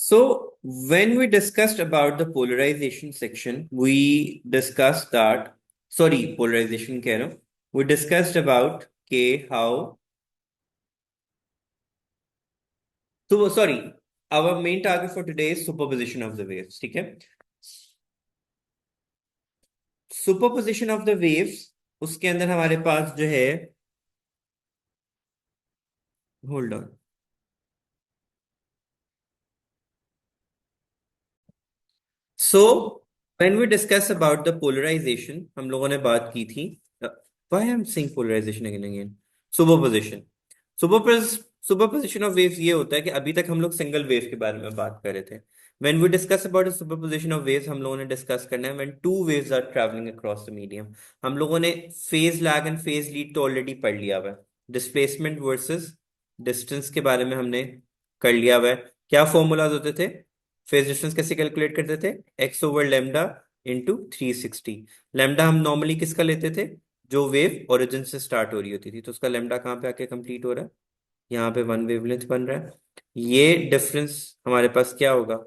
So when we discussed about the polarization section, we discussed that, sorry, polarization कह रहा हूँ. We discussed about how, so sorry, our main target for today is superposition of the waves, ठीक है? Superposition of the waves, उसके अंदर हमारे पास जो है, hold on. So when we discuss about the polarization, हम लोगों ने बात की थी. Why I'm saying polarization again and again? Superposition. Superposition of waves ये होता है कि अभी तक हम लोग सिंगल वेव के बारे में बात कर रहे थे. When we discuss about the superposition of waves, हम लोगों ने डिस्कस करना है when two waves are traveling across the medium. हम लोगों ने phase lag and phase lead तो ऑलरेडी पढ़ लिया हुआ है. Displacement versus distance के बारे में हमने कर लिया हुआ है. क्या फॉर्मूलाज होते थे? फेज डिफरेंस कैसे कैलकुलेट करते थे? X over lambda into 360. Lambda हम नॉर्मली किसका लेते थे? जो वेव ओरिजिन से स्टार्ट हो रही होती थी, तो उसका लेमडा कहाँ पे आके कंप्लीट हो रहा है? यहाँ पे वन वेवलेंथ बन रहा है. ये डिफरेंस हमारे पास क्या होगा?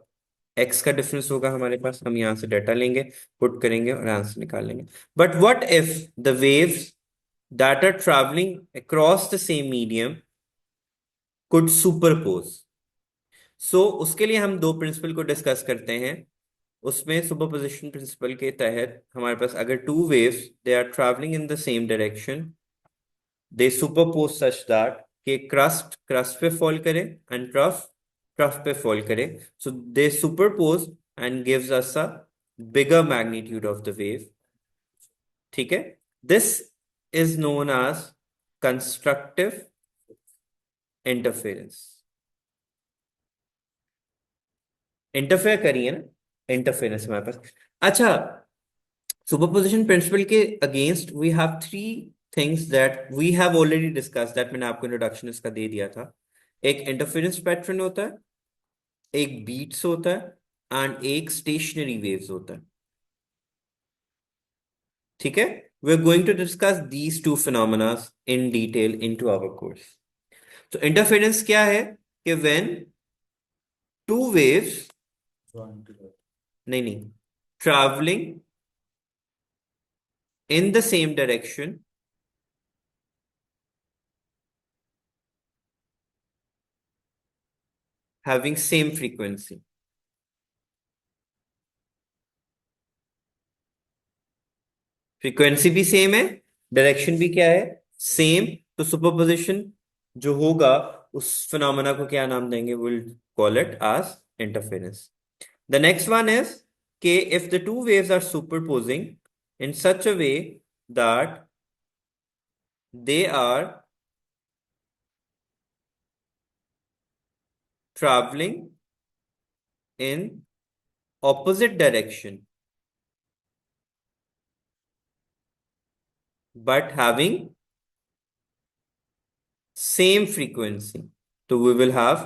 एक्स का डिफरेंस होगा हमारे पास. हम यहाँ से डाटा लेंगे, पुट करेंगे और आंसर निकाल लेंगे. But what if the waves that are travelling across the same medium could superpose? So उसके लिए हम दो प्रिंसिपल को डिस्कस करते हैं. उसमें सुपरपोजिशन प्रिंसिपल के तहत हमारे पास अगर two waves they are travelling in the same direction, they superpose such that कि क्रस्ट क्रस्ट पे फॉल करे एंड ट्रफ ट्रफ पे फॉल करे. So they superpose and gives us a bigger magnitude of the wave. ठीक है. This is known as constructive interference. Interfere करिए ना, interference हमारे पास. अच्छा, सुपरपोजिशन प्रिंसिपल के against we have three things that we have already discuss, that मैंने आपको इंट्रोडक्शन इसका दे दिया था. एक इंटरफेरेंस पैटर्न होता है, एक बीट्स होता है एंड एक स्टेशनरी वेव्स होता है. ठीक है. We are going to discuss these two phenomena in detail into our course. तो इंटरफेरेंस क्या है? कि व्हेन टू वेव्स, नहीं नहीं, travelling in the same direction having same frequency. Frequency भी सेम है, डायरेक्शन भी क्या है? सेम. तो सुपरपोजिशन जो होगा, उस फिनोमेना को क्या नाम देंगे? Will call it as interference. The next one is के if the two waves are superposing in such a way that they are traveling in opposite direction but having same frequency, तो we will have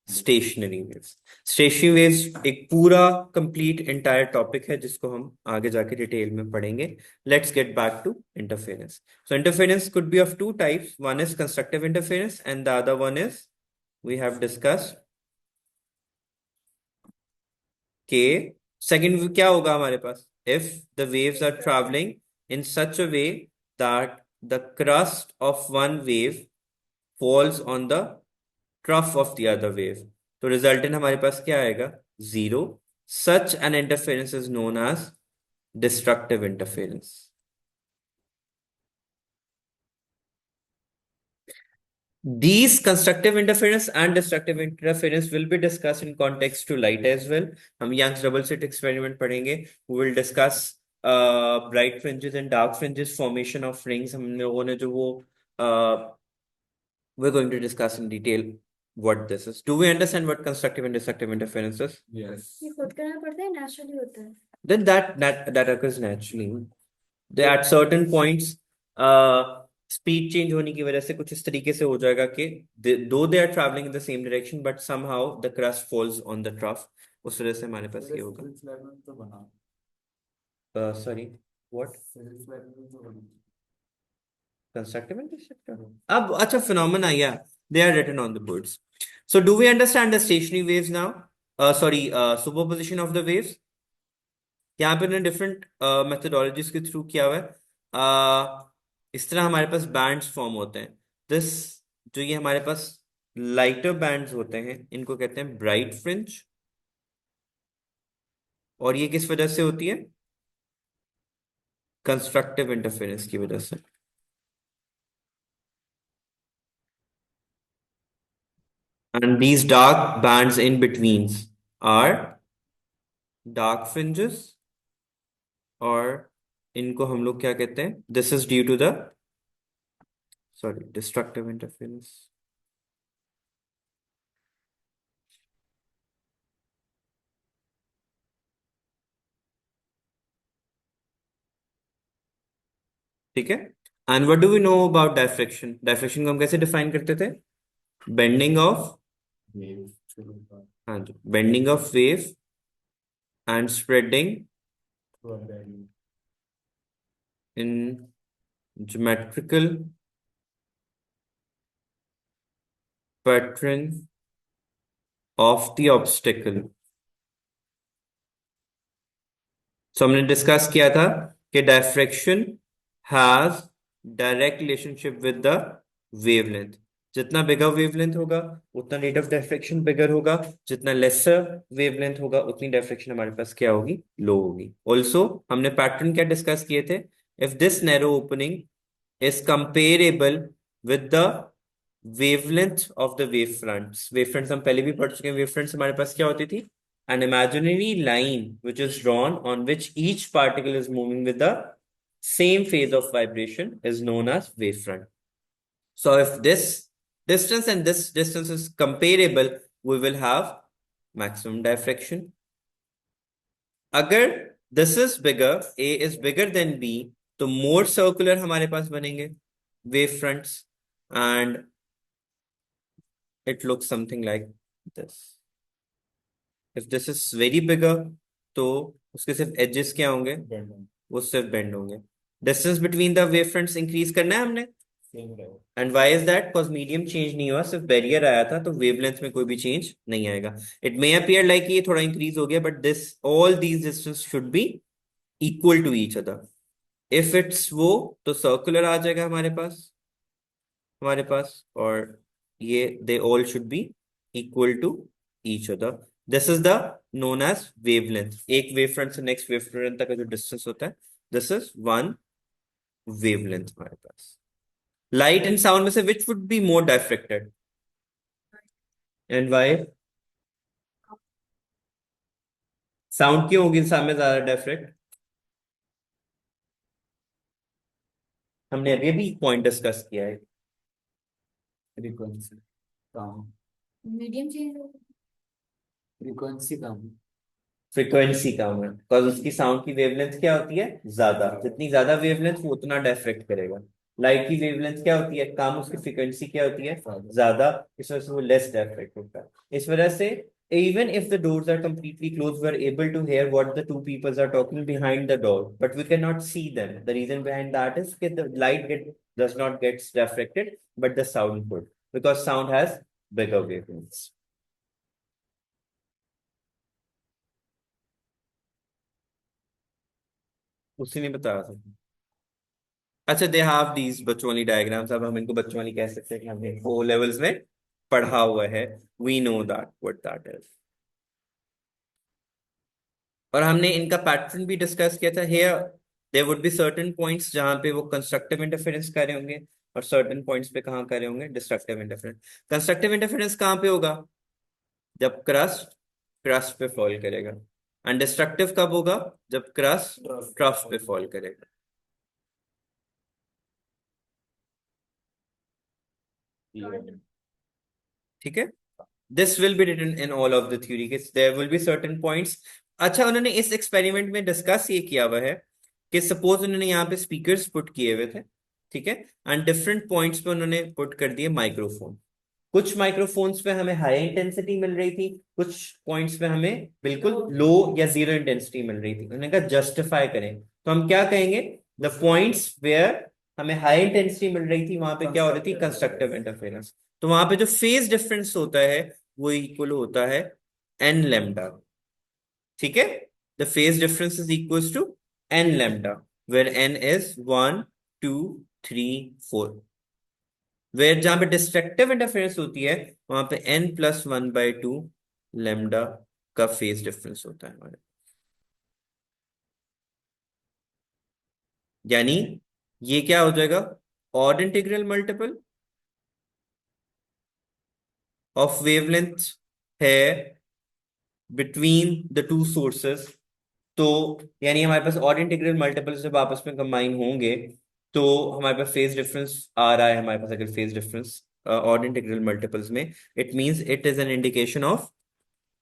stationery waves. Stationery waves एक पूरा complete entire topic है जिसको हम आगे जाके detail में पढ़ेंगे. Let's get back to interference. So interference could be of two types. One is constructive interference and the other one is we have discussed के सेकंड क्या होगा हमारे पास? If the waves are travelling in such a way that the crest of one wave falls on the trough of the other wave, तो resultant हमारे पास क्या आएगा? Zero. Such an interference is known as destructive interference. These constructive interference and destructive interference will be discussed in context to light as well. हम Young's double slit experiment पढ़ेंगे. We will discuss bright fringes and dark fringes, formation of rings. हम लोगों ने जो वो we're going to discuss in detail what this is. Do we understand what constructive and destructive interference is? Yes. ये खुद करना पड़ता है, naturally होता है. Then that occurs naturally. They at certain points, speed change होने की वजह से कुछ इस तरीके से हो जाएगा कि दो they are travelling in the same direction but somehow the crest falls on the trough. उस वजह से हमारे पास ये होगा. Sorry, what? Constructive and destructive. अब अच्छा फिनोमेना या They are written on the boards. So do we understand the stationary waves now? Superposition of the waves. यहाँ पे उन्होंने डिफरेंट मेथोडोलॉजीज के थ्रू किया हुआ है। इस तरह हमारे पास बैंड्स फॉर्म होते हैं। दिस जो ये हमारे पास लाइटर बैंड्स होते हैं इनको कहते हैं ब्राइट फ्रिंज। और ये किस वजह से होती है? कंस्ट्रक्टिव इंटरफेरेंस की वजह से। And these dark bands in betweens are dark fringes, और इनको हम लोग क्या कहते हैं? This is due to the destructive interference. ठीक है। And what do we know about diffraction? Diffraction को हम कैसे डिफाइन करते थे? बेंडिंग ऑफ, हाँ जी, bending of wave and spreading in geometrical pattern of the obstacle. So हमने डिस्कस किया था कि diffraction has direct relationship with the wavelength. जितना बिगर वेवलेंथ होगा उतना रेट ऑफ डायफ्रेक्शन बिगर होगा, जितना लेसर वेवलेंथ होगा उतनी डायफ्रेक्शन हमारे पास क्या होगी? लो होगी। ऑल्सो हमने पैटर्न क्या डिस्कस किए थे? If this narrow opening is comparable with the wavelength of the wave fronts। wave fronts हम पहले भी पढ़ चुके हैं। wave fronts हमारे पास क्या होती थी? An imaginary line which is drawn on which each particle is moving with the same phase of vibration is known as wavefront. So if this distance and this distance is comparable, we will have maximum diffraction. अगर this is bigger, A is bigger than B, तो more circular हमारे पास बनेंगे wave fronts, and it looks something like this. If this is very bigger, तो उसके सिर्फ edges क्या होंगे? वो सिर्फ bend होंगे। Distance between the wave fronts increase करना है हमने। And why is that? Because medium change नहीं हुआ, सिर्फ बैरियर आया था, तो वेवलेंथ में कोई भी चेंज नहीं आएगा। इट मे अपीयर लाइक ये थोड़ा इंक्रीज हो गया, but this all these distance should be equal to each other. If it's वो, तो सर्कुलर आ जाएगा हमारे पास, और ये they all should be equal to each other. This is the known as wavelength. एक वेव फ्रंट से नेक्स्ट वेव फ्रंट तक का जो डिस्टेंस होता है, दिस इज वन वेवलेंथ हमारे पास। लाइट एंड साउंड में से which would be more diffracted and why? Sound क्यों होगी सामने ज्यादा डायफ्रेक्ट? हमने अभी भी पॉइंट डिस्कस किया है। फ्रीक्वेंसी कम। मीडियम चेंज हो फ्रीक्वेंसी कम। फ्रीक्वेंसी कम है बिकॉज उसकी साउंड की वेवलेंथ क्या होती है? ज्यादा। जितनी ज्यादा वेवलेंथ वो उतना डायफ्रेक्ट करेगा। लाइट की वेवलेंथ क्या होती है? कम। उसकी फ्रीक्वेंसी क्या होती है? ज्यादा। इस वजह से वो लेस डायफ्रेक्ट होता है। इस वजह से even if the doors are completely closed, we're able to hear what the two peoples are talking behind the door, but we cannot see them. The reason behind that is that the does not get reflected, but the sound would, because sound has bigger wavelengths. उसी ने बताया था। अच्छा, they have these बच्चों वाली diagrams. अब हम इनको बच्चों वाली कह सकते हैं कि हमने ओ लेवल्स में पढ़ा हुआ है। We know that what that is. और हमने इनका पैटर्न भी डिस्कस किया था। Here there would be certain points जहां पे वो कंस्ट्रक्टिव इंटरफेरेंस कर रहे होंगे, और सर्टेन पॉइंट्स पे कहाँ कर रहे होंगे? Destructive interference. कंस्ट्रक्टिव इंटरफेरेंस कहाँ पे होगा? जब क्रस्ट क्रस्ट पे फॉल करेगा। एंड डिस्ट्रक्टिव कब होगा? जब क्रस्ट ट्रफ पे फॉल करेगा। ठीक है। This will be written in all of the theory के there will be certain points. अच्छा, उन्होंने इस एक्सपेरिमेंट में डिस्कस ये किया हुआ है कि सपोज उन्होंने यहाँ पे स्पीकर्स पुट किए हुए थे, ठीक है, एंड डिफरेंट पॉइंट्स पे उन्होंने पुट कर दिए माइक्रोफोन। कुछ माइक्रोफोन्स पे हमें हाई इंटेंसिटी मिल रही थी, कुछ पॉइंट्स पे हमें बिल्कुल लो या जीरो इंटेंसिटी मिल रही थी। उन्होंने कहा जस्टिफाई करें, तो हम क्या कहेंगे? द पॉइंट्स वेयर हमें हाई इंटेंसिटी मिल रही थी वहां पे क्या हो रही थी? Constructive interference. तो वहां पे जो फेज डिफरेंस होता है वो इक्वल होता है एन लैम्डा। ठीक है, the phase difference is equal to n lambda, where n is 1 2 3 4। Where जहां पे डिस्ट्रक्टिव इंटरफेरेंस होती है वहां पे n+1/2 लैम्डा का फेज डिफरेंस होता है हमारे। यानी ये क्या हो जाएगा, odd integral multiple of wavelength है बिटवीन द टू सोर्सेस। तो यानी हमारे पास ऑड इंटीग्रल मल्टीपल्स जब आपस में कंबाइन होंगे तो हमारे पास फेज डिफरेंस आ रहा है। हमारे पास अगर phase difference odd integral multiples में, it means it is an indication of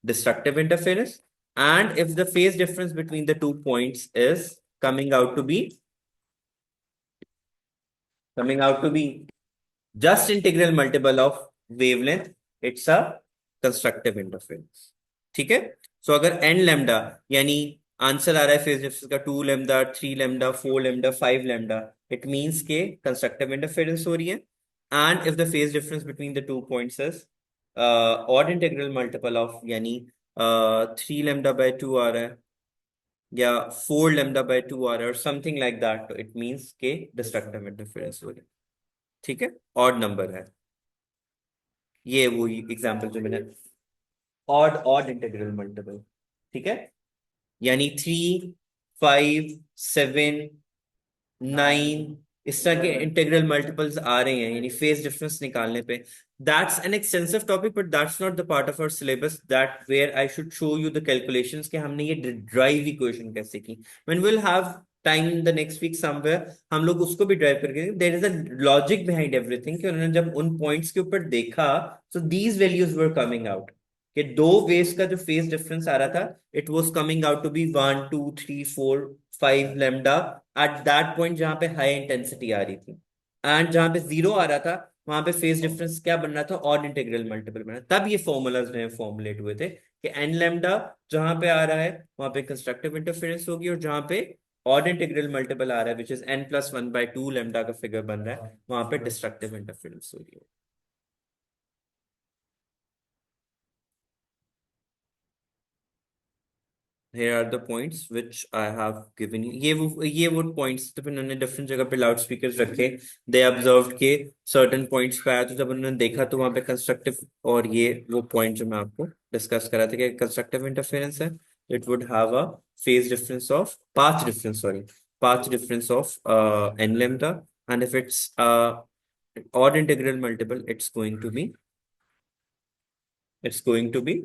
destructive interference. And if the phase difference between the 2 points is coming out to be just integral multiple of wavelength, it's a constructive interference। ठीक है, सो अगर n lambda, यानी answer आ रहा है phase difference का 2 lambda, 3 lambda, 4 lambda, 5 lambda, it means के constructive interference हो रही है। And if the phase difference between the 2 points is odd integral multiple of, यानी 3 लैम्डा/2 आ रहा है या 4 लैम्डा/2 आ रहा है और समथिंग लाइक दैट, तो इट मींस के डिस्ट्रक्टिव इंटरफेरेंस हो रही है। ठीक है, ऑड नंबर है ये, वो एग्जांपल जो मैंने, ऑड ऑड इंटीग्रल मल्टीपल। ठीक है, यानी 3 5 7 9 इस तरह के इंटीग्रल मल्टीपल्स आ रहे हैं, यानी फेज डिफरेंस निकालने पे। That's an extensive topic but that's not the part of our syllabus that where I should show you the calculations कि हमने ये ड्राइव इक्वेशन कैसे की। When will have time in the next week somewhere हम लोग उसको भी derive करके, there is a logic behind everything कि उन्होंने जब उन पॉइंट्स के ऊपर देखा so these values were coming out कि दो वेव्स का जो फेज डिफरेंस आ रहा था it was coming out to be 1 2 3 4 5 lambda at that point जहां पे हाई इंटेंसिटी आ रही थी। एंड जहां पे जीरो आ रहा था वहां पे फेज डिफरेंस क्या बन रहा था, ऑड इंटीग्रल मल्टीपल बन रहा था। तब ये फॉर्मूलाज नए फॉर्मुलेट हुए थे कि एन लैम्डा जहां पे आ रहा है वहां पे कंस्ट्रक्टिव इंटरफेरेंस होगी और जहां पे ऑड इंटीग्रल मल्टीपल आ रहा है विच इज n+1/2 लैम्डा का फिगर बन रहा है वहां पे डिस्ट्रक्टिव इंटरफेरेंस हो रही है। Here are the points which I have given you। ये वो points जब उन्होंने डिफरेंट जगह पे लाउड स्पीकर्स रखे, दे ऑब्जर्व के सर्टेन पॉइंट्स पे आया, तो जब उन्होंने देखा तो वहां पे कंस्ट्रक्टिव, और ये वो पॉइंट जो मैं आपको डिस्कस करा था कि कंस्ट्रक्टिव इंटरफेरेंस है, it would have a phase difference of path difference of n lambda, and if it's odd integral multiple it's going to be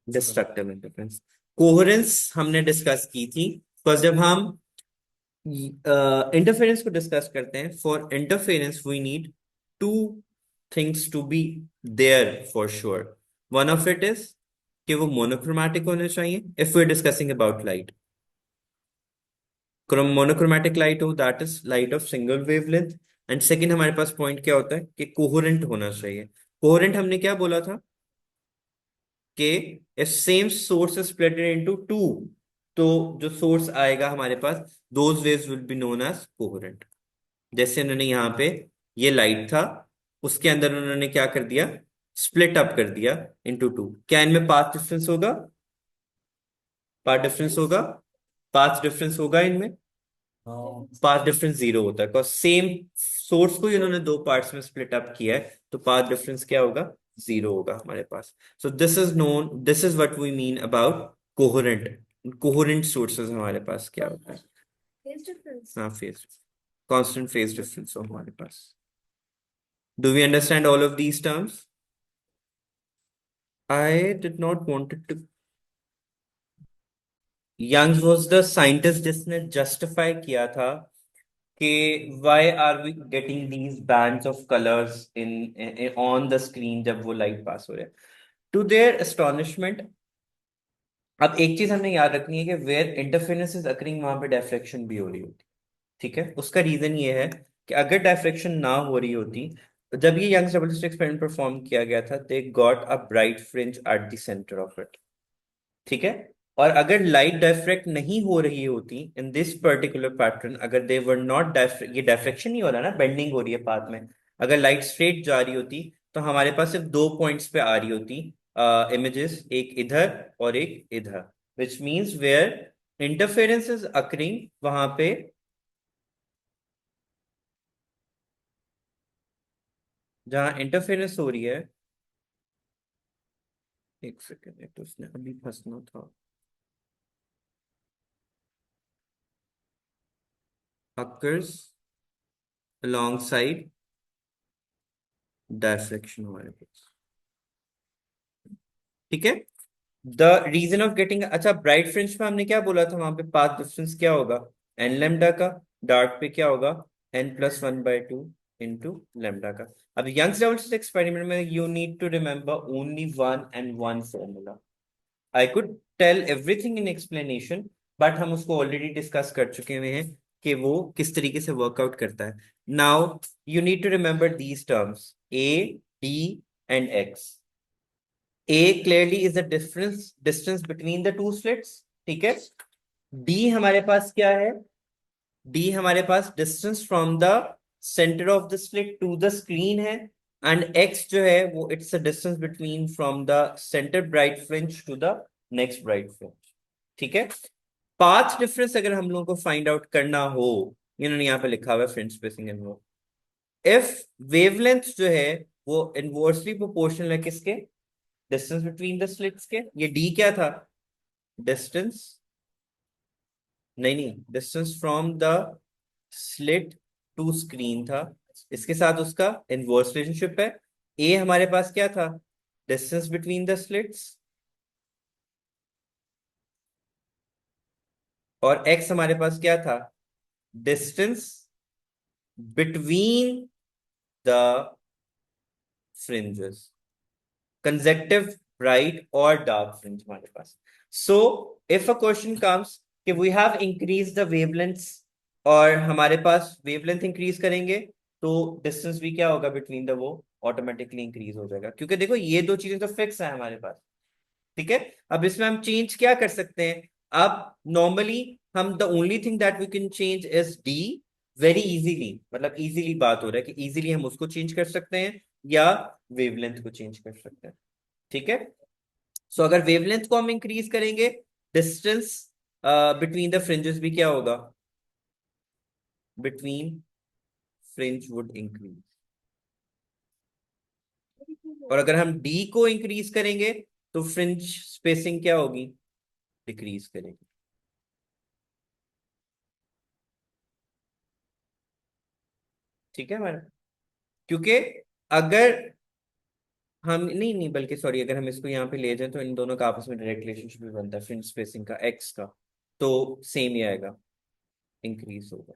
destructive interference. Coherence हमने डिस्कस की थी, बिकॉज जब हम इंटरफेरेंस को डिस्कस करते हैं, for interference we need two things to be there for sure. One of it is कि वो मोनोक्रोमैटिक होने चाहिए if we are discussing about light. Monochromatic light हो, that is light of single wavelength. And second हमारे पास point क्या होता है कि कोहेरेंट होना चाहिए। कोहेरेंट हमने क्या बोला था कि if same source is split into two, तो जो सोर्स आएगा हमारे पास those waves will be known as coherent। जैसे उन्होंने यहाँ पे ये लाइट था, उसके अंदर उन्होंने क्या कर दिया, स्प्लिट अप कर दिया इनटू टू। क्या इनमें पाथ डिफरेंस होगा, पाथ डिफरेंस होगा, पाथ डिफरेंस होगा इनमें, पाथ डिफरेंस जीरो होता है, बिकॉज सेम सोर्स को ही उन्होंने दो पार्ट्स में स्प्लिट अप किया है, तो पाथ डिफरेंस क्या होगा, जीरो होगा हमारे पास। So this is what we mean about coherent sources हमारे पास क्या होता है। Phase difference. हाँ, फेज कांस्टेंट फेज डिफरेंस हो हमारे पास। Do we understand all of these terms? I did not wanted to, Young's was the scientist जिसने जस्टिफाई किया था कि why are we getting these bands of colors in on the screen जब वो light pass हो रहा है। To their astonishment, अब एक चीज हमने याद रखनी है कि where interference is occurring वहां पे डिफ्रैक्शन भी हो रही होती। ठीक है, उसका रीजन ये है कि अगर डिफ्रैक्शन ना हो रही होती, तो जब ये Young's double slit experiment perform किया गया था, they got a bright fringe at the centre of it. ठीक है, और अगर लाइट डायफ्रैक्ट नहीं हो रही होती इन दिस पर्टिकुलर पैटर्न, अगर दे वर नॉट ये डायफ्रैक्शन नहीं हो रहा ना, बेंडिंग हो रही है पाथ में, अगर लाइट स्ट्रेट जा रही होती तो हमारे पास सिर्फ दो पॉइंट्स पे आ रही होती इमेजेस, एक इधर और एक इधर, which means where interference is occurring, वहां पे जहां इंटरफेरेंस हो रही है, एक सेकेंड, एक तो उसने अभी फंसना था, occurs alongside डायफ्लेक्शन हमारे पास। ठीक है, द रीजन ऑफ गेटिंग, अच्छा ब्राइट फ्रिंज पे हमने क्या बोला था, वहां पे पाथ डिफरेंस क्या होगा, एन लेमडा का, डार्क पे क्या होगा, n+1/2 इंटू लेमडा का। अब यंग्स डबल स्लिट एक्सपेरिमेंट में you need to remember only one and one formula. I could tell everything in explanation, but हम उसको ऑलरेडी डिस्कस कर चुके हुए हैं कि वो किस तरीके से वर्कआउट करता है। Now you need to remember these terms a, d and x. A clearly is the distance between the two slits, ठीक है। D हमारे पास क्या है, D हमारे पास distance from the center of the slit to the screen है, and X जो है वो it's the distance between from the center bright fringe to the next bright fringe, ठीक है। पाथ डिफरेंस अगर हम लोगों को फाइंड आउट करना हो, इन्होंने यहाँ पे लिखा हुआ है फ्रिंज स्पेसिंग एंड वो, इफ वेवलेंथ जो है वो इनवर्सली प्रोपोर्शनल है किसके, डिस्टेंस बिटवीन द स्लिट्स के। ये डी क्या था, डिस्टेंस, नहीं distance from the slit to screen था, इसके साथ उसका इनवर्स रिलेशनशिप है। ए हमारे पास क्या था, डिस्टेंस बिटवीन द स्लिट्स, और एक्स हमारे पास क्या था, distance between the fringes, consecutive bright और डार्क फ्रिंज हमारे पास। So if a question comes कि we have increase the wavelengths, और हमारे पास वेवलेंथ इंक्रीज करेंगे तो डिस्टेंस भी क्या होगा बिटवीन द वो ऑटोमेटिकली इंक्रीज हो जाएगा, क्योंकि देखो ये दो चीजें तो फिक्स है हमारे पास। ठीक है, अब इसमें हम चेंज क्या कर सकते हैं, अब नॉर्मली हम the only thing that we can change is d, very easily, मतलब इजीली बात हो रहा है कि इजीली हम उसको चेंज कर सकते हैं या वेवलेंथ को चेंज कर सकते हैं। ठीक है, सो अगर वेवलेंथ को हम इंक्रीज करेंगे, डिस्टेंस बिटवीन द फ्रिंजेस भी क्या होगा, बिटवीन फ्रिंज वुड इंक्रीज, और अगर हम डी को इंक्रीज करेंगे तो फ्रिंज स्पेसिंग क्या होगी, डिक्रीज करेगी। ठीक है मैडम, क्योंकि अगर हम नहीं नहीं बल्कि सॉरी, अगर हम इसको यहाँ पे ले जाएं तो इन दोनों का आपस में डायरेक्ट रिलेशनशिप भी बनता है, फ्रिंज स्पेसिंग का एक्स का, तो सेम ही आएगा, इंक्रीज होगा।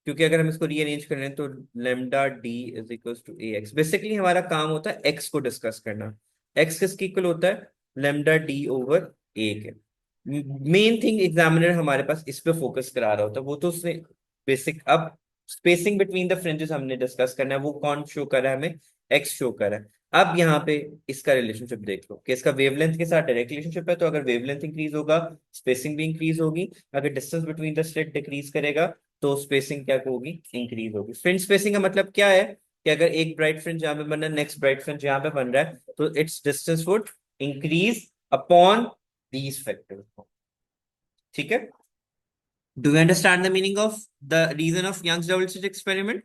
क्योंकि अगर हम इसको रीअरेंज कर रहे हैं तो lambda d is equal to a x, basically हमारा काम होता है एक्स को डिस्कस करना। एक्स किसके इक्वल होता है, लेमडा डी ओवर ए के। मेन थिंग एग्जामिनर हमारे पास इस पे फोकस करा रहा होता है, वो तो उसने बेसिक, अब स्पेसिंग बिटवीन द फ्रिंजेस हमने डिस्कस करना है, वो कौन शो कर रहा है हमें, एक्स शो कर रहा है। अब यहाँ पे इसका रिलेशनशिप देख लो कि इसका वेवलेंथ के साथ डायरेक्ट रिलेशनशिप है, तो अगर वेवलेंथ इंक्रीज होगा स्पेसिंग भी इंक्रीज होगी, अगर distance between the slit decrease करेगा तो स्पेसिंग क्या होगी, इंक्रीज होगी। फ्रिंज स्पेसिंग का मतलब क्या है कि अगर एक ब्राइट फ्रिंज यहाँ पे बन रहा है, नेक्स्ट ब्राइट फ्रिंज यहाँ पे बन रहा है, तो it's distance would increase upon these factors. ठीक है, do you understand the meaning of the reason of Young's double slit experiment.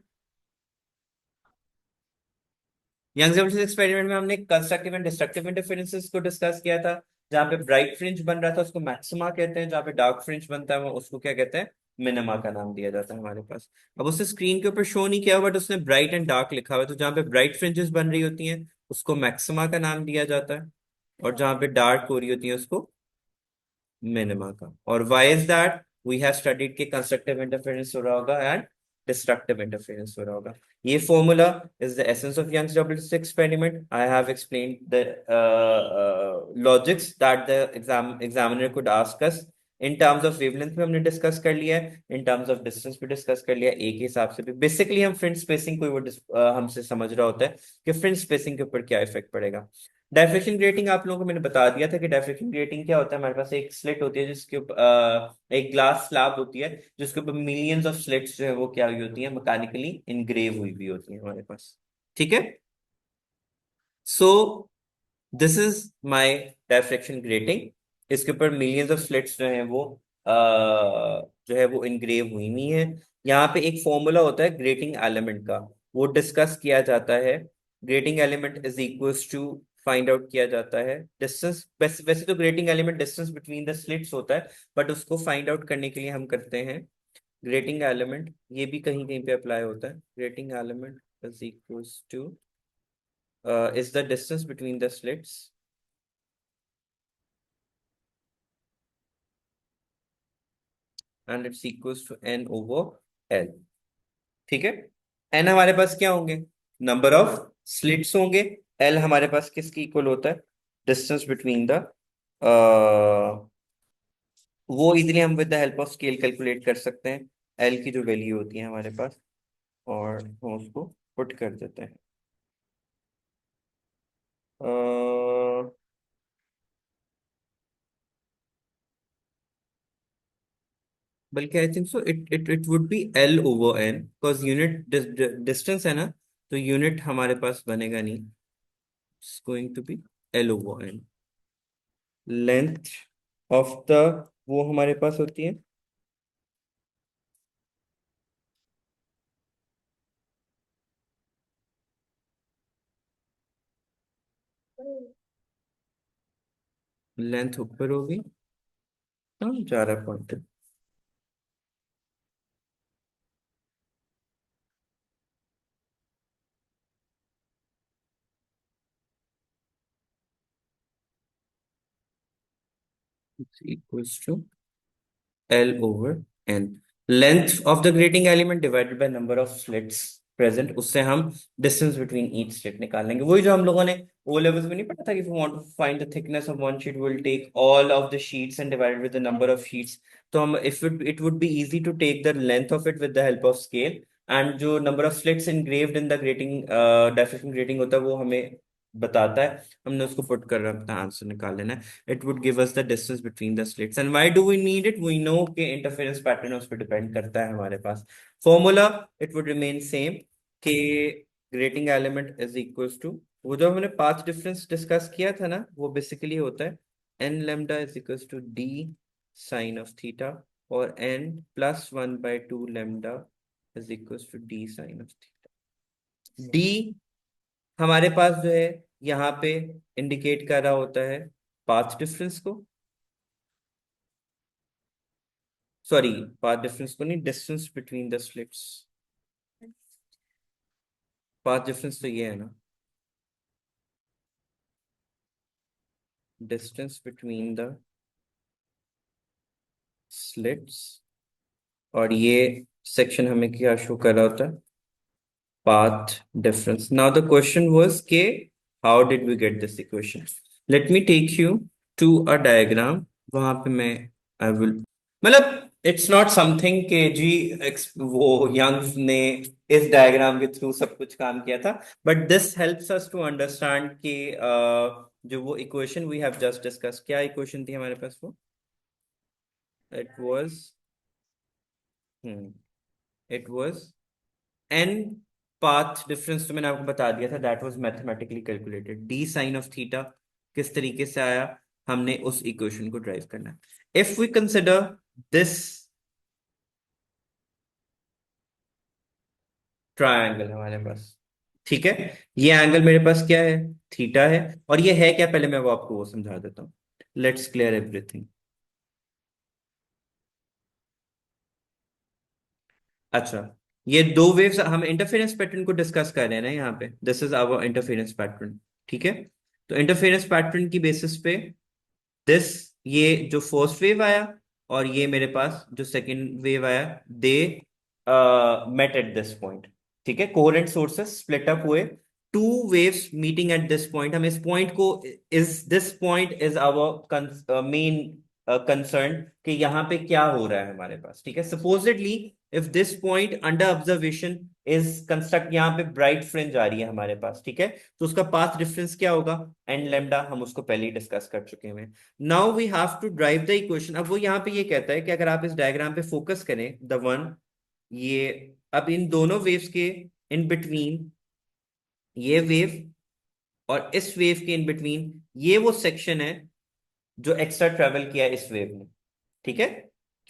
Young's double slit experiment में हमने कंस्ट्रक्टिव एंड डिस्ट्रक्टिव इंटरफेरेंसेस को डिस्कस किया था। जहां पे ब्राइट फ्रिंज बन रहा था उसको मैक्सिमा कहते हैं, जहां पे डार्क फ्रिंज बनता है वो उसको क्या कहते हैं, मिनिमा का नाम दिया जाता है हमारे पास। अब उसने स्क्रीन के ऊपर शो नहीं किया, बट उसने ब्राइट एंड डार्क लिखा हुआ है, तो जहां पे ब्राइट फ्रिंजेस बन रही होती हैं उसको मैक्सिमा का नाम दिया जाता है, और जहां पे डार्क हो रही होती है उसको मिनिमा का। और why is that, we have studied के कंस्ट्रक्टिव इंटरफेरेंस हो रहा होगा एंड डिस्ट्रक्टिव इंटरफेरेंस हो रहा होगा। ये formula is the essence of Young's double slit experiment. I have explained the logics that the examiner could ask us. In terms of wavelength में हमने डिस्कस कर लिया है, in terms of distance भी डिस्कस कर लिया, एक हिसाब से भी बेसिकली हम फ्रिंज स्पेसिंग को वो हमसे समझ रहा होता है कि फ्रिंज स्पेसिंग के ऊपर क्या इफेक्ट पड़ेगा। डायफ्रेक्शन ग्रेटिंग आप लोगों को मैंने बता दिया था कि डायफ्रेक्शन ग्रेटिंग क्या होता है, हमारे पास एक स्लिट होती है जिसके ऊपर एक ग्लास स्लैब होती है जिसके ऊपर मिलियंस ऑफ स्लिट्स जो है वो क्या हुई होती है, मैकेनिकली इनग्रेव हुई भी होती है हमारे पास। ठीक है, सो this is my diffraction grating. इसके ऊपर मिलियंस ऑफ स्लिट्स जो हैं वो जो है वो इनग्रेव हुई हुई है। यहाँ पे एक फॉर्मूला होता है ग्रेटिंग एलिमेंट का, वो डिस्कस किया जाता है। Grating element is equals to, find out किया जाता है डिस्टेंस। वैसे तो grating element distance between the slits होता है, बट उसको फाइंड आउट करने के लिए हम करते हैं ग्रेटिंग एलिमेंट। ये भी कहीं कहीं पे अप्लाई होता है। Grating element is equals to is the distance between the slits and it's equals to n over l। ठीक है। n हमारे पास क्या होंगे, नंबर ऑफ स्लिट्स होंगे। l हमारे पास किसकी इक्वल होता है, डिस्टेंस बिटवीन द, वो इजीली हम with the help of scale calculate कर सकते हैं। l की जो वैल्यू होती है हमारे पास, और हम उसको पुट कर देते हैं। अह, बल्कि I think so it would be L over N, because unit distance है ना, तो यूनिट हमारे पास बनेगा नहीं। It's going to be L over N. Length of the, वो हमारे पास होती है लेंथ ऊपर होगी, हाँ जा रहा point. Equals to L over N, length of the grating element divided by number of slits present, उससे हम डिस्टेंस बिटवीन ईच स्लिट निकाल लेंगे। वही जो हम लोगों ने ओ लेवल्स में नहीं पढ़ा था कि if we want to find the thickness of one sheet, we'll take all of the sheets and divide it with the number of sheets। तो हम if it would be easy to take the length of it with the help of scale, and जो number of slits engraved in the grating diffraction grating होता है वो हमें बताता है। हमने उसको पुट कर अपना आंसर निकाल लेना है। it would give us the distance between the slits। and why do we need it? we know कि interference pattern उस पर डिपेंड करता है हमारे पास। Formula it would remain same कि grating element is equals to, वो जो हमने पाथ डिफरेंस डिस्कस किया था ना, वो बेसिकली होता है n lambda is equals to d sin of theta, और n plus 1/2 lambda is equals to d sin of theta। d हमारे पास जो है यहाँ पे इंडिकेट कर रहा होता है पाथ डिफरेंस को, सॉरी पाथ डिफरेंस को नहीं, distance between the slits. Path difference तो ये है ना, डिस्टेंस बिटवीन द स्लिट्स, और ये सेक्शन हमें क्या शो कर रहा होता है, path difference। Now the question was के how did we get this equation? Let me take you to a diagram। वहां पे मैं I will, मतलब it's not something के जी वो यंग्स ने इस डायग्राम के थ्रू सब कुछ काम किया था, but this helps us to understand कि जो वो equation we have just discussed, क्या equation थी हमारे पास वो, it was it was n path difference, तो मैंने आपको बता दिया था, that was mathematically calculated. D sine of theta किस तरीके से आया, हमने उस इक्वेशन को ड्राइव करना है। If we consider this triangle हमारे पास, ठीक है, ये एंगल मेरे पास क्या है, थीटा है, और ये है क्या, पहले मैं वो आपको वो समझा देता हूँ। Let's clear everything. अच्छा, ये दो वेव्स, हम इंटरफेरेंस पैटर्न को डिस्कस कर रहे हैं ना यहाँ पे, this is our interference pattern, ठीक है। तो इंटरफेरेंस पैटर्न की बेसिस पे दिस, ये जो फर्स्ट वेव आया और ये मेरे पास जो सेकंड वेव आया, they met at this point, ठीक है। कोहेरेंट सोर्सेस स्प्लिट अप हुए, two waves meeting at this point. हम इस पॉइंट को, is this point is our main concern कि यहाँ पे क्या हो रहा है हमारे पास, ठीक है। Supposedly if this point under observation is construct, यहाँ पे ब्राइट फ्रिंज आ रही है हमारे पास, ठीक है, तो उसका पाथ डिफरेंस क्या होगा, एन लेमडा, हम उसको पहले ही डिस्कस कर चुके हैं। Now we have to derive the equation. अब वो यहाँ पे ये कहता है कि अगर आप इस डायग्राम पे फोकस करें, द वन, ये, अब इन दोनों वेव्स के इन बिटवीन ये वेव और इस वेव के इन बिटवीन ये वो सेक्शन है जो एक्स्ट्रा ट्रेवल किया है इस वेव ने, ठीक है।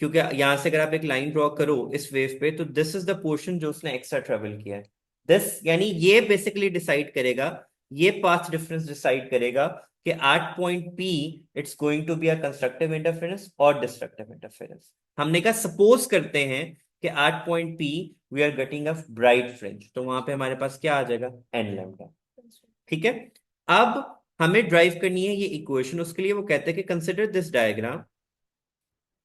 क्योंकि यहां से अगर आप एक लाइन ड्रॉ करो इस वेव पे, तो दिस इज द पोर्शन जो उसने एक्स्ट्रा ट्रेवल किया है। दिस यानी ये बेसिकली डिसाइड करेगा, ये पाथ डिफरेंस डिसाइड करेगा कि at point P it's going to be a constructive interference और डिस्ट्रक्टिव इंटरफेरेंस। हमने कहा सपोज करते हैं कि at point P we are getting a bright fringe, तो वहां पे हमारे पास क्या आ जाएगा, एन लैम्डा, ठीक है। अब हमें ड्राइव करनी है ये इक्वेशन, उसके लिए वो कहते हैं कि कंसिडर दिस डायग्राम,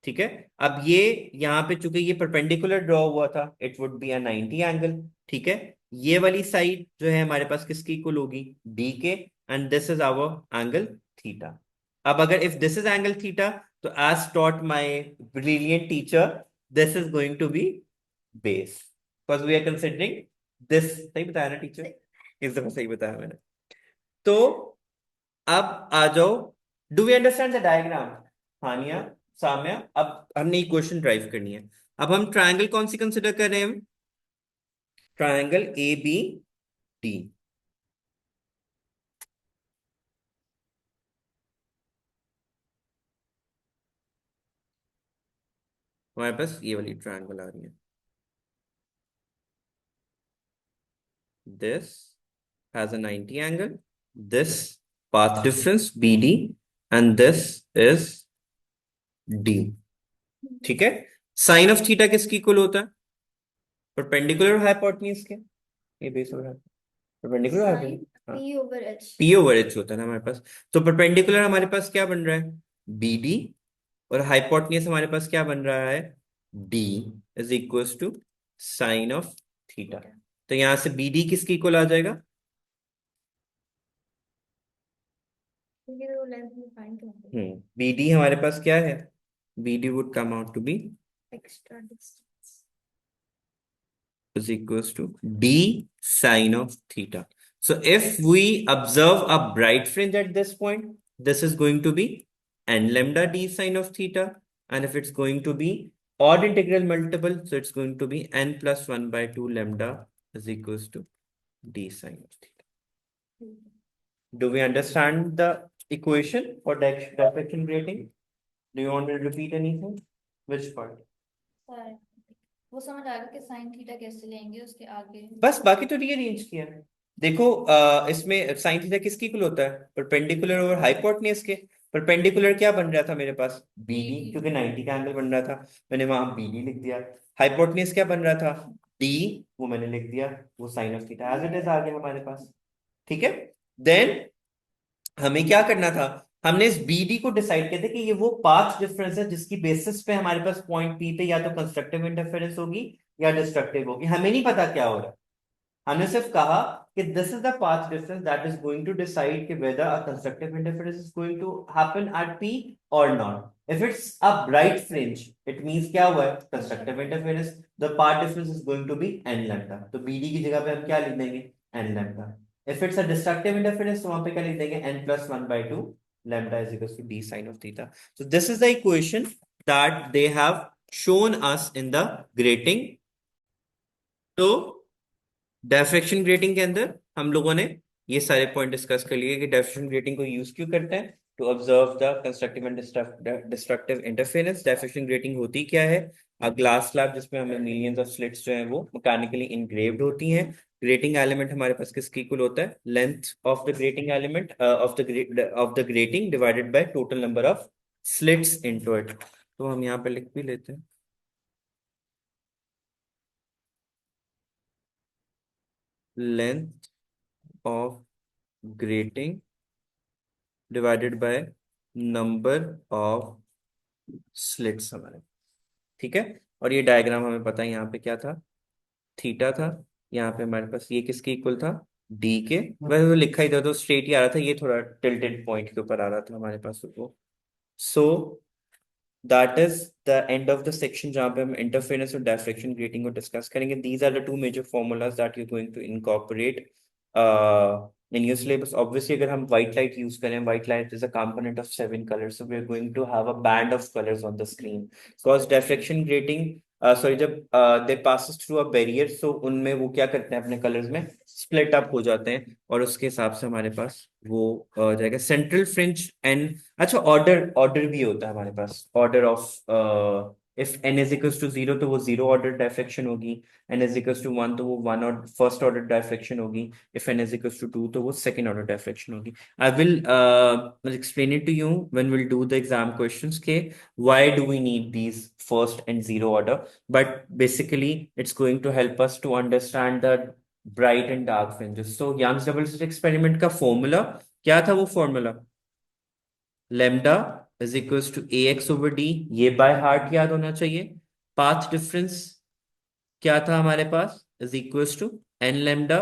ठीक है। अब ये यहाँ पे चूंकि ये परपेंडिकुलर ड्रॉ हुआ था, it would be a 90 angle, ठीक है। ये वाली साइड जो है हमारे पास किसकी इक्वल होगी, डी के, and this is our angle theta. अब अगर if this is angle theta, तो as taught my brilliant teacher, this is going to be base, because we are considering this. सही बताया ना टीचर, इस दफा सही बताया मैंने। तो अब आ जाओ, do we understand the diagram, Haniya, Samya? अब हमने इक्वेशन ड्राइव करनी है। अब हम ट्रायंगल कौन सी कंसिडर कर रहे हैं, ट्रायंगल ए बी डी। हमारे पास ये वाली ट्रायंगल आ रही है, this has a 90 angle, this path difference B D, and this is d, ठीक है। साइन ऑफ थीटा किसकी इक्वल होता है, परपेंडिकुलर हाइपोटेन्यूज के, ये बेस हो रहा है परपेंडिकुलर साइन हाइपोटेन्यूज, हाँ, P over H. P over H होता है ना हमारे पास। तो परपेंडिकुलर हमारे पास क्या बन रहा है, बी डी, और हाइपोटेन्यूज हमारे पास क्या बन रहा है, d is equals to sine of theta. तो यहां से बी डी किसकी इक्वल आ जाएगा, क्योंकि वो लेंथ में फाइंड करते बी डी हमारे पास क्या है, B D would come out to be extra distance. is equals to d sine of theta. So if we observe a bright fringe at this point, this is going to be n lambda d sine of theta. And if it's going to be odd integral multiple, so it's going to be n plus 1 by 2 lambda is equals to d sine of theta. Do we understand the equation for diffraction grating? Do you want me to repeat anything? Which part? वो समझ आ गया कि sine theta कैसे लेंगे उसके आगे। बस बाकी तो रीअरेंज किया है। देखो इसमें साइन थीटा किसकी इक्वल होता है, परपेंडिकुलर और हाइपोटेन्यूज के। परपेंडिकुलर क्या बन रहा था मेरे पास, बीडी, क्योंकि 90 का एंगल बन रहा था, मैंने वहां बीडी लिख दिया। हाइपोटेन्यूज क्या बन रहा था, डी, वो मैंने लिख दिया, वो sine of theta as it is आ गया हमारे पास, ठीक है। देन हमें क्या करना था, हमने इस बीडी को डिसाइड किया था कि ये वो पाथ डिफरेंस है जिसकी बेसिस पे हमारे पास पॉइंट पी पे या तो कंस्ट्रक्टिव इंटरफेरेंस होगी या डिस्ट्रक्टिव होगी, हमें नहीं पता क्या हो रहा है। हमने सिर्फ कहा कि this is the path difference that is going to decide कि whether a constructive interference is going to happen at P और not. If it's a bright fringe, it means क्या हुआ है, constructive interference, the path difference is going to be n lambda, तो BD की जगह पे हम क्या लिख देंगे, n lambda. If it's a destructive interference, तो वहां पे क्या लिख देंगे, N plus 1 by 2 lambda is equals to d sine of theta. So this is the equation that they have shown us in the grating. तो diffraction grating के अंदर हम लोगों ने ये सारे पॉइंट डिस्कस कर लिए कि डायफ्रैक्शन ग्रेटिंग को यूज क्यों करते हैं, to observe the constructive and destructive interference. Diffraction grating होती क्या है, अ ग्लास स्लैब जिसमें हमें मिलियंस ऑफ स्लिट्स जो हैं वो मैकेनिकली इनग्रेव्ड होती हैं। ग्रेटिंग एलिमेंट हमारे पास किसकी इक्वल होता है, length of the grating element of the grating divided by total number of slits into it. तो हम यहाँ पे लिख भी लेते हैं, length of grating divided by number of slits हमारे, ठीक है। और ये डायग्राम हमें पता है यहाँ पे क्या था, थीटा था। यहाँ पे हमारे पास ये किसके इक्वल था, डी के। वैसे तो लिखा ही था तो स्ट्रेट ही आ रहा था, ये थोड़ा टिल्टेड पॉइंट के ऊपर आ रहा था हमारे पास वो। So that is the end of the section जहाँ पे हम इंटरफेरेंस और डायफ्रैक्शन ग्रेटिंग को डिस्कस करेंगे। These are the two major formulas that you going to incorporate in your syllabus. Obviously अगर हम white light use करें, white light is a component of 7 colors, so we are going to have a band of colors on the screen, because diffraction grating sorry जब दे passes through a barrier, सो उनमें वो क्या करते हैं, अपने colours में split up हो जाते हैं, और उसके हिसाब से हमारे पास वो जाएगा सेंट्रल फ्रिंज एंड। अच्छा, ऑर्डर ऑर्डर भी होता है हमारे पास, order of if n is equals to 0 तो वो जीरो ऑर्डर डायफ्रेक्शन होगी, n इज इक्वल्स टू 1 तो वो वन और फर्स्ट ऑर्डर डायफ्रेक्शन होगी, if n is equals to 2 तो वो सेकंड ऑर्डर डायफ्रेक्शन होगी। I will explain it to you when will do the exam questions के why do we need these first and zero order, but basically it's going to help us to understand the bright and dark fringes. So Young's double slit experiment का formula क्या था? वो formula lambda is equals to ax over d, ये by heart याद होना चाहिए। Path difference क्या था हमारे पास? is equals to n lambda